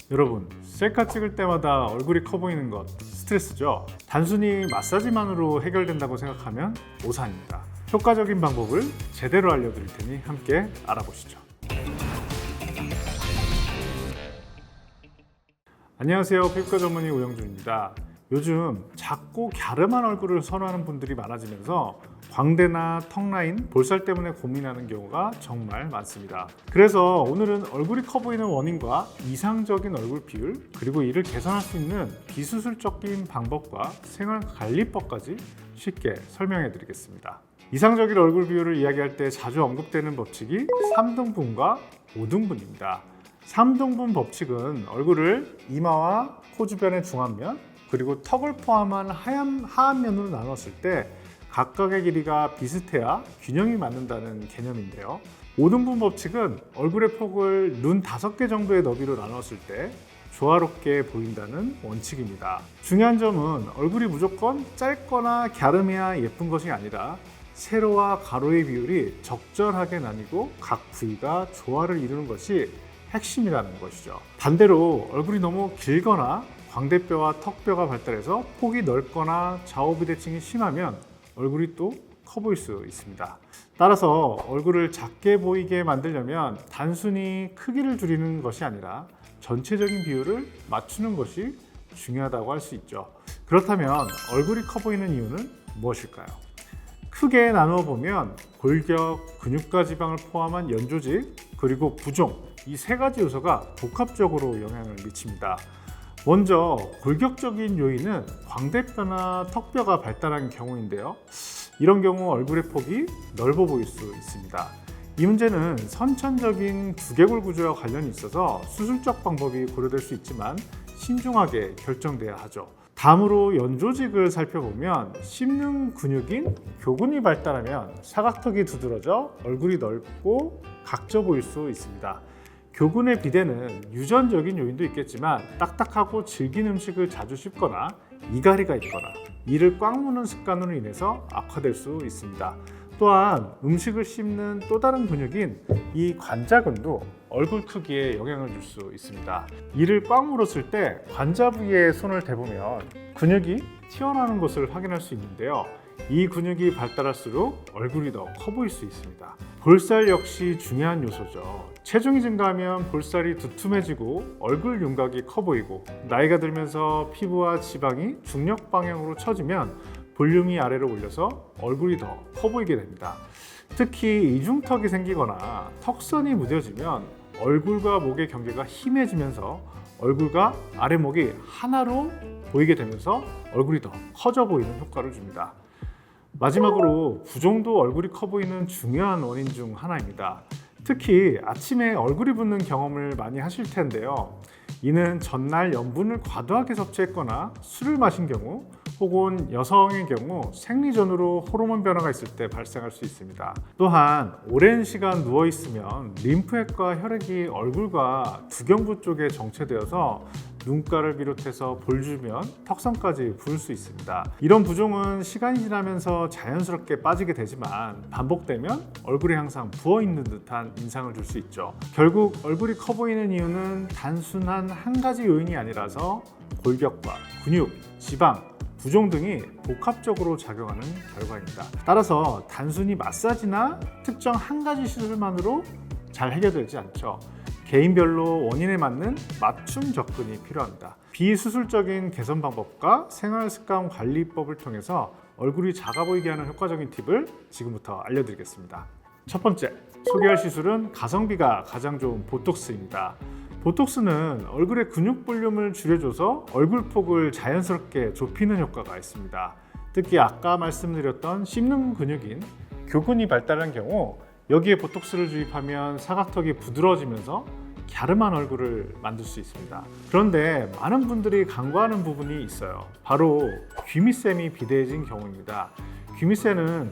여러분, 셀카 찍을 때마다 얼굴이 커 보이는 것 스트레스죠? 단순히 마사지만으로 해결된다고 생각하면 오산입니다. 효과적인 방법을 제대로 알려드릴 테니 함께 알아보시죠. 안녕하세요, 피부과 전문의 오영준입니다. 요즘 작고 갸름한 얼굴을 선호하는 분들이 많아지면서 광대나 턱 라인, 볼살 때문에 고민하는 경우가 정말 많습니다. 그래서 오늘은 얼굴이 커 보이는 원인과 이상적인 얼굴 비율, 그리고 이를 개선할 수 있는 비수술적인 방법과 생활관리법까지 쉽게 설명해 드리겠습니다. 이상적인 얼굴 비율을 이야기할 때 자주 언급되는 법칙이 3등분과 5등분입니다. 3등분 법칙은 얼굴을 이마와 코 주변의 중안면, 그리고 턱을 포함한 하안면으로 나눴을 때 각각의 길이가 비슷해야 균형이 맞는다는 개념인데요. 5등분 법칙은 얼굴의 폭을 눈 5개 정도의 너비로 나눴을 때 조화롭게 보인다는 원칙입니다. 중요한 점은 얼굴이 무조건 짧거나 갸름해야 예쁜 것이 아니라 세로와 가로의 비율이 적절하게 나뉘고 각 부위가 조화를 이루는 것이 핵심이라는 것이죠. 반대로 얼굴이 너무 길거나 광대뼈와 턱뼈가 발달해서 폭이 넓거나 좌우비대칭이 심하면 얼굴이 또 커 보일 수 있습니다. 따라서 얼굴을 작게 보이게 만들려면 단순히 크기를 줄이는 것이 아니라 전체적인 비율을 맞추는 것이 중요하다고 할 수 있죠. 그렇다면 얼굴이 커 보이는 이유는 무엇일까요? 크게 나누어 보면 골격, 근육과 지방을 포함한 연조직, 그리고 부종, 이 세 가지 요소가 복합적으로 영향을 미칩니다. 먼저 골격적인 요인은 광대뼈나 턱뼈가 발달한 경우인데요. 이런 경우 얼굴의 폭이 넓어 보일 수 있습니다. 이 문제는 선천적인 두개골 구조와 관련이 있어서 수술적 방법이 고려될 수 있지만 신중하게 결정돼야 하죠. 다음으로 연조직을 살펴보면 씹는 근육인 교근이 발달하면 사각턱이 두드러져 얼굴이 넓고 각져 보일 수 있습니다. 교근의 비대는 유전적인 요인도 있겠지만 딱딱하고 질긴 음식을 자주 씹거나 이갈이가 있거나 이를 꽉 무는 습관으로 인해서 악화될 수 있습니다. 또한 음식을 씹는 또 다른 근육인 이 관자근도 얼굴 크기에 영향을 줄 수 있습니다. 이를 꽉 물었을 때 관자 부위에 손을 대보면 근육이 튀어나오는 것을 확인할 수 있는데요. 이 근육이 발달할수록 얼굴이 더 커 보일 수 있습니다. 볼살 역시 중요한 요소죠. 체중이 증가하면 볼살이 두툼해지고 얼굴 윤곽이 커 보이고, 나이가 들면서 피부와 지방이 중력 방향으로 처지면 볼륨이 아래로 올려서 얼굴이 더 커 보이게 됩니다. 특히 이중턱이 생기거나 턱선이 무뎌지면 얼굴과 목의 경계가 희미해지면서 얼굴과 아래목이 하나로 보이게 되면서 얼굴이 더 커져 보이는 효과를 줍니다. 마지막으로 부종도 얼굴이 커 보이는 중요한 원인 중 하나입니다. 특히 아침에 얼굴이 붓는 경험을 많이 하실 텐데요. 이는 전날 염분을 과도하게 섭취했거나 술을 마신 경우, 혹은 여성의 경우 생리전으로 호르몬 변화가 있을 때 발생할 수 있습니다. 또한 오랜 시간 누워 있으면 림프액과 혈액이 얼굴과 두경부 쪽에 정체되어서 눈가를 비롯해서 볼주변, 턱선까지 부을 수 있습니다. 이런 부종은 시간이 지나면서 자연스럽게 빠지게 되지만 반복되면 얼굴에 항상 부어있는 듯한 인상을 줄 수 있죠. 결국 얼굴이 커 보이는 이유는 단순한 한 가지 요인이 아니라서 골격과 근육, 지방, 부종 등이 복합적으로 작용하는 결과입니다. 따라서 단순히 마사지나 특정 한 가지 시술만으로 잘 해결되지 않죠. 개인별로 원인에 맞는 맞춤 접근이 필요합니다. 비수술적인 개선 방법과 생활습관 관리법을 통해서 얼굴이 작아 보이게 하는 효과적인 팁을 지금부터 알려드리겠습니다. 첫 번째, 소개할 시술은 가성비가 가장 좋은 보톡스입니다. 보톡스는 얼굴의 근육 볼륨을 줄여줘서 얼굴 폭을 자연스럽게 좁히는 효과가 있습니다. 특히 아까 말씀드렸던 씹는 근육인 교근이 발달한 경우 여기에 보톡스를 주입하면 사각턱이 부드러워지면서 갸름한 얼굴을 만들 수 있습니다. 그런데 많은 분들이 간과하는 부분이 있어요. 바로 귀 밑샘이 비대해진 경우입니다. 귀 밑샘은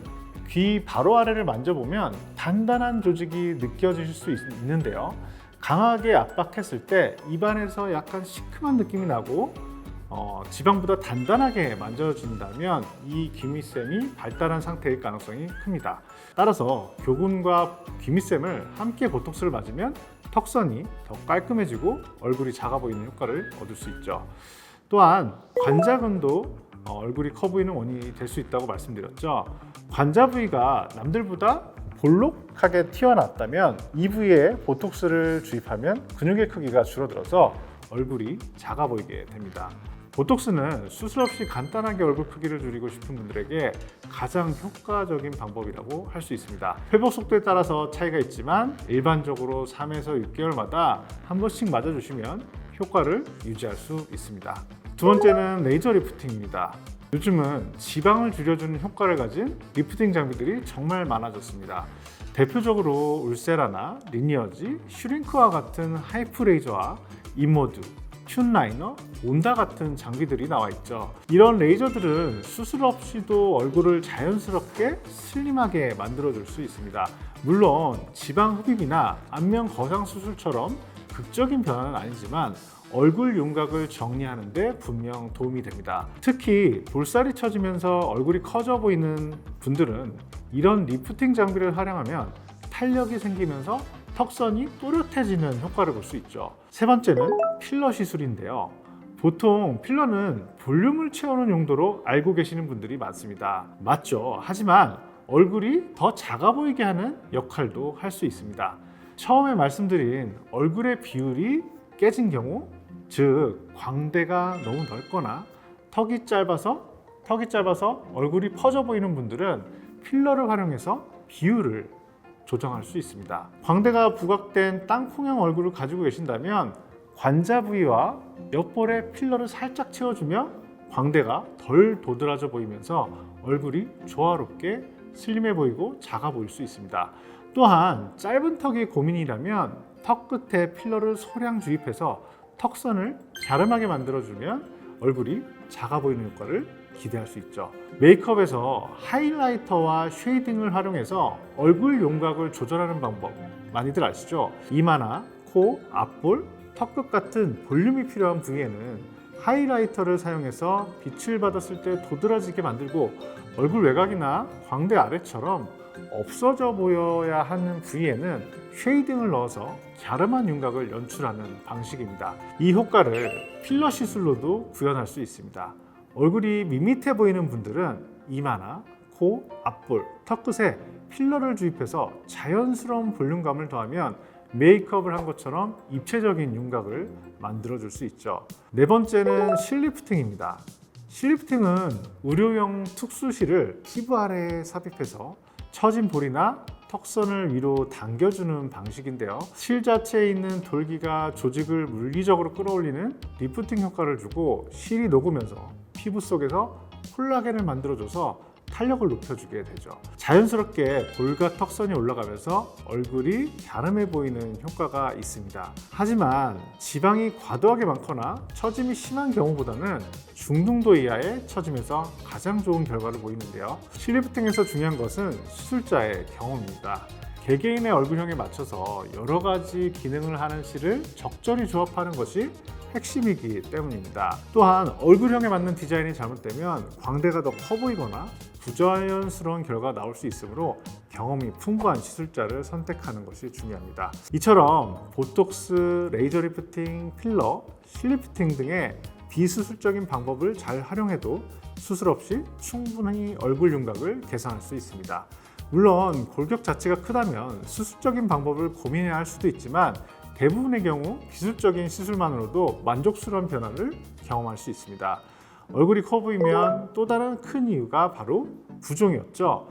귀 바로 아래를 만져보면 단단한 조직이 느껴지실 수 있는데요. 강하게 압박했을 때 입안에서 약간 시큼한 느낌이 나고 지방보다 단단하게 만져진다면 이 귀밑샘이 발달한 상태일 가능성이 큽니다. 따라서 교근과 귀밑샘을 함께 보톡스를 맞으면 턱선이 더 깔끔해지고 얼굴이 작아 보이는 효과를 얻을 수 있죠. 또한 관자근도 얼굴이 커 보이는 원인이 될 수 있다고 말씀드렸죠. 관자 부위가 남들보다 볼록하게 튀어나왔다면 이 부위에 보톡스를 주입하면 근육의 크기가 줄어들어서 얼굴이 작아 보이게 됩니다. 보톡스는 수술 없이 간단하게 얼굴 크기를 줄이고 싶은 분들에게 가장 효과적인 방법이라고 할 수 있습니다. 회복 속도에 따라서 차이가 있지만 일반적으로 3에서 6개월마다 한 번씩 맞아주시면 효과를 유지할 수 있습니다. 두 번째는 레이저 리프팅입니다. 요즘은 지방을 줄여주는 효과를 가진 리프팅 장비들이 정말 많아졌습니다. 대표적으로 울세라나 리니어지, 슈링크와 같은 하이프 레이저와 인모드, 튠라이너, 온다 같은 장비들이 나와 있죠. 이런 레이저들은 수술 없이도 얼굴을 자연스럽게 슬림하게 만들어줄 수 있습니다. 물론 지방 흡입이나 안면 거상 수술처럼 극적인 변화는 아니지만 얼굴 윤곽을 정리하는 데 분명 도움이 됩니다. 특히 볼살이 처지면서 얼굴이 커져 보이는 분들은 이런 리프팅 장비를 활용하면 탄력이 생기면서 턱선이 또렷해지는 효과를 볼 수 있죠. 세 번째는 필러 시술인데요. 보통 필러는 볼륨을 채우는 용도로 알고 계시는 분들이 많습니다. 맞죠? 하지만 얼굴이 더 작아 보이게 하는 역할도 할 수 있습니다. 처음에 말씀드린 얼굴의 비율이 깨진 경우, 즉 광대가 너무 넓거나 턱이 짧아서 얼굴이 퍼져 보이는 분들은 필러를 활용해서 비율을 조정할 수 있습니다. 광대가 부각된 땅콩형 얼굴을 가지고 계신다면 관자 부위와 옆볼에 필러를 살짝 채워주면 광대가 덜 도드라져 보이면서 얼굴이 조화롭게 슬림해 보이고 작아 보일 수 있습니다. 또한 짧은 턱이 고민이라면 턱 끝에 필러를 소량 주입해서 턱선을 갸름하게 만들어주면 얼굴이 작아 보이는 효과를 기대할 수 있죠. 메이크업에서 하이라이터와 쉐이딩을 활용해서 얼굴 윤곽을 조절하는 방법 많이들 아시죠? 이마나 코, 앞볼, 턱끝 같은 볼륨이 필요한 부위에는 하이라이터를 사용해서 빛을 받았을 때 도드라지게 만들고 얼굴 외곽이나 광대 아래처럼 없어져 보여야 하는 부위에는 쉐이딩을 넣어서 갸름한 윤곽을 연출하는 방식입니다. 이 효과를 필러 시술로도 구현할 수 있습니다. 얼굴이 밋밋해 보이는 분들은 이마나 코, 앞볼, 턱끝에 필러를 주입해서 자연스러운 볼륨감을 더하면 메이크업을 한 것처럼 입체적인 윤곽을 만들어줄 수 있죠. 네 번째는 실리프팅입니다. 실리프팅은 의료용 특수실을 피부 아래에 삽입해서 처진 볼이나 턱선을 위로 당겨주는 방식인데요. 실 자체에 있는 돌기가 조직을 물리적으로 끌어올리는 리프팅 효과를 주고 실이 녹으면서 피부 속에서 콜라겐을 만들어줘서 탄력을 높여주게 되죠. 자연스럽게 볼과 턱선이 올라가면서 얼굴이 갸름해 보이는 효과가 있습니다. 하지만 지방이 과도하게 많거나 처짐이 심한 경우보다는 중등도 이하의 처짐에서 가장 좋은 결과를 보이는데요. 실리프팅에서 중요한 것은 수술자의 경험입니다. 개개인의 얼굴형에 맞춰서 여러 가지 기능을 하는 실을 적절히 조합하는 것이 핵심이기 때문입니다. 또한 얼굴형에 맞는 디자인이 잘못되면 광대가 더 커 보이거나 부자연스러운 결과가 나올 수 있으므로 경험이 풍부한 시술자를 선택하는 것이 중요합니다. 이처럼 보톡스, 레이저 리프팅, 필러, 실리프팅 등의 비수술적인 방법을 잘 활용해도 수술 없이 충분히 얼굴 윤곽을 개선할 수 있습니다. 물론 골격 자체가 크다면 수술적인 방법을 고민해야 할 수도 있지만 대부분의 경우 기술적인 시술만으로도 만족스러운 변화를 경험할 수 있습니다. 얼굴이 커 보이면 또 다른 큰 이유가 바로 부종이었죠.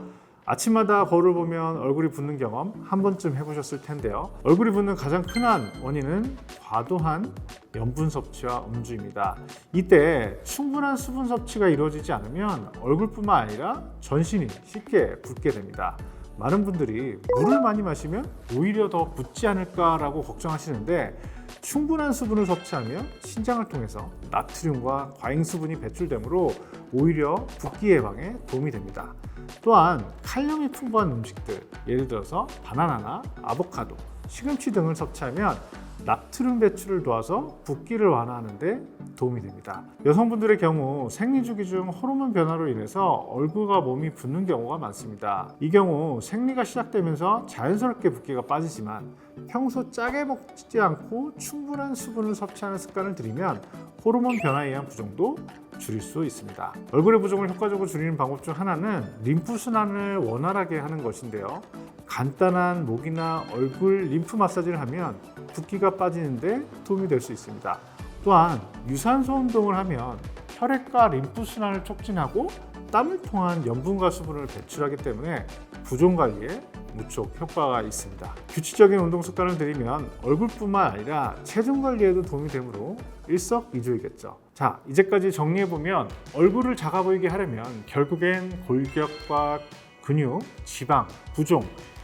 아침마다 거울을 보면 얼굴이 붓는 경험 한 번쯤 해보셨을 텐데요. 얼굴이 붓는 가장 큰 원인은 과도한 염분 섭취와 음주입니다. 이때 충분한 수분 섭취가 이루어지지 않으면 얼굴뿐만 아니라 전신이 쉽게 붓게 됩니다. 많은 분들이 물을 많이 마시면 오히려 더 붓지 않을까라고 걱정하시는데 충분한 수분을 섭취하면 신장을 통해서 나트륨과 과잉 수분이 배출되므로 오히려 붓기 예방에 도움이 됩니다. 또한 칼륨이 풍부한 음식들, 예를 들어서 바나나나 아보카도, 시금치 등을 섭취하면 나트륨 배출을 도와서 붓기를 완화하는 데 도움이 됩니다. 여성분들의 경우 생리주기 중 호르몬 변화로 인해서 얼굴과 몸이 붓는 경우가 많습니다. 이 경우 생리가 시작되면서 자연스럽게 붓기가 빠지지만 평소 짜게 먹지 않고 충분한 수분을 섭취하는 습관을 들이면 호르몬 변화에 의한 부종도 줄일 수 있습니다. 얼굴의 부종을 효과적으로 줄이는 방법 중 하나는 림프 순환을 원활하게 하는 것인데요. 간단한 목이나 얼굴 림프 마사지를 하면 붓기가 빠지는데 도움이 될 수 있습니다. 또한 유산소 운동을 하면 혈액과 림프 순환을 촉진하고 땀을 통한 염분과 수분을 배출하기 때문에 부종 관리에 무척 효과가 있습니다. 규칙적인 운동 습관을 들이면 얼굴뿐만 아니라 체중 관리에도 도움이 되므로 일석이조이겠죠. 자, 이제까지 정리해보면 얼굴을 작아 보이게 하려면 결국엔 골격과 근육, 지방, 부종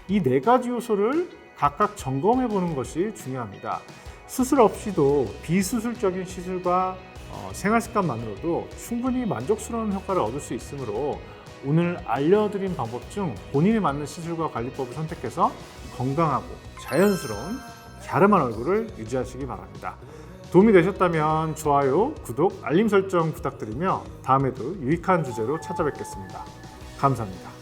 이 4가지 요소를 각각 점검해보는 것이 중요합니다. 수술 없이도 비수술적인 시술과 생활습관만으로도 충분히 만족스러운 효과를 얻을 수 있으므로 오늘 알려드린 방법 중 본인에 맞는 시술과 관리법을 선택해서 건강하고 자연스러운 갸름한 얼굴을 유지하시기 바랍니다. 도움이 되셨다면 좋아요, 구독, 알림 설정 부탁드리며 다음에도 유익한 주제로 찾아뵙겠습니다. 감사합니다.